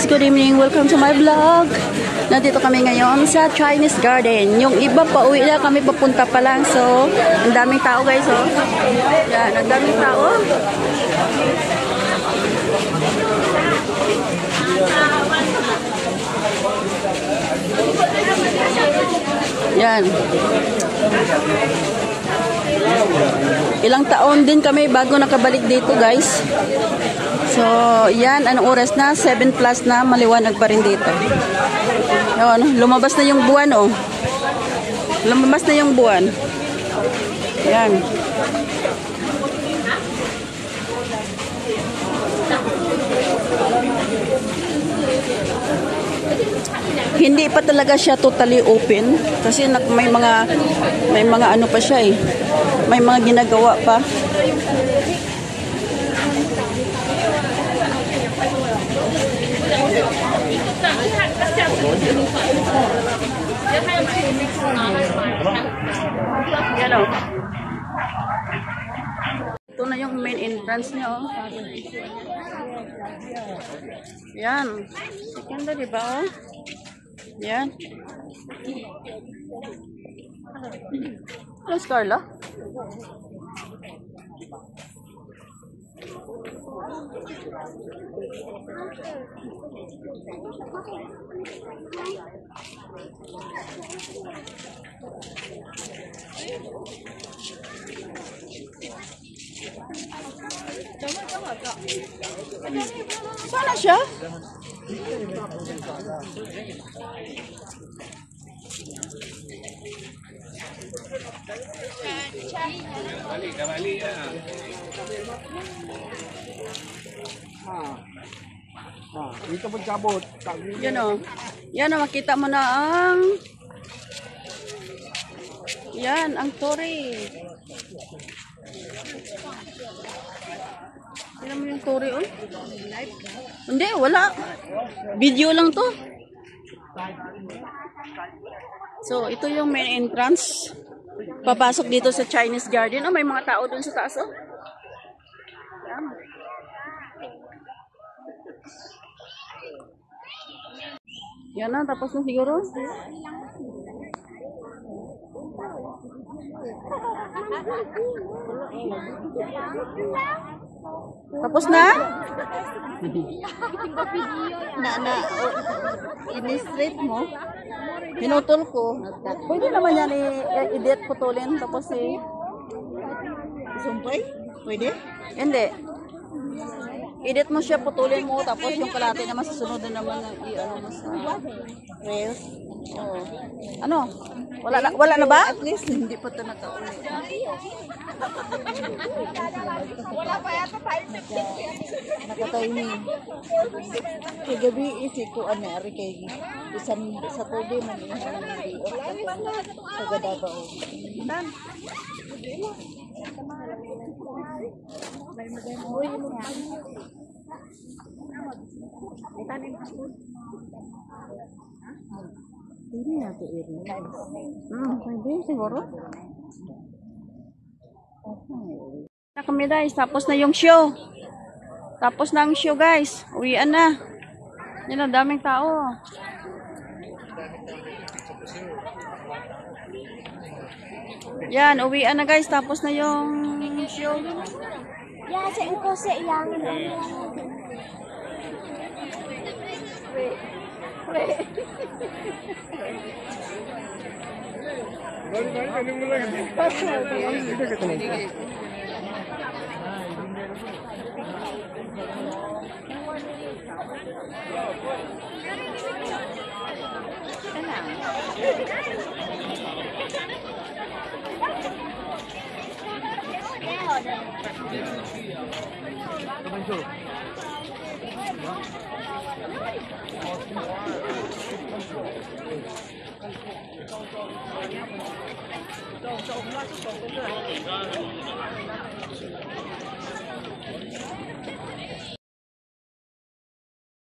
guys, good evening. Welcome to my vlog. Nandito kami ngayon sa Chinese Garden. Yung iba pa uwi na, kami papunta pa lang. So, ang daming tao guys, oh. Yan, ang daming tao. Yan. Ilang taon din kami bago nakabalik dito guys. So, yan, anong oras na? 7 plus na, maliwanag pa rin dito. Yan, lumabas na yung buwan, oh. Lumabas na yung buwan. Yan. Hindi pa talaga siya totally open kasi may mga ano pa siya eh. May mga ginagawa pa. Yan o. Ito na yung main entrance niya oh. Yan. Second di ba oh? Yan. Ano Carla? Sana siya? Kembali ya. Dito pagkabot. Yan o. Yan o, makita mo na ang yan, ang tori. Tignan mo yung tori oh. Hindi, wala. Video lang to. So, ito yung main entrance. Papasok dito sa Chinese Garden. Oh, may mga tao dun sa taas oh. Yan. Yan na, tapos na siguro. Tapos na? In-straight mo. Pinutol ko. Pwede naman yan i-edit, putulin. Tapos Sumpay? Pwede? Hindi. Edit mo siya, putulin mo. Tapos yung kalate naman sa sunod na naman i-ano mo sa Well, oo. Ano? Wala na ba? at least hindi pa ito nakauli. Wala pa yata tayo. Nakatiming. Kaya gabi isi ko ari kay isang Saturday man hindi. Kagadaba o. Dan. Hindi na ito iri. Pwede siguro. Na kami guys, tapos na yung show. Tapos na ang show guys. Uwian na. Yan ang daming tao. Yan, uwian na guys. Tapos na yung show. Ya, saya upo sa iyang.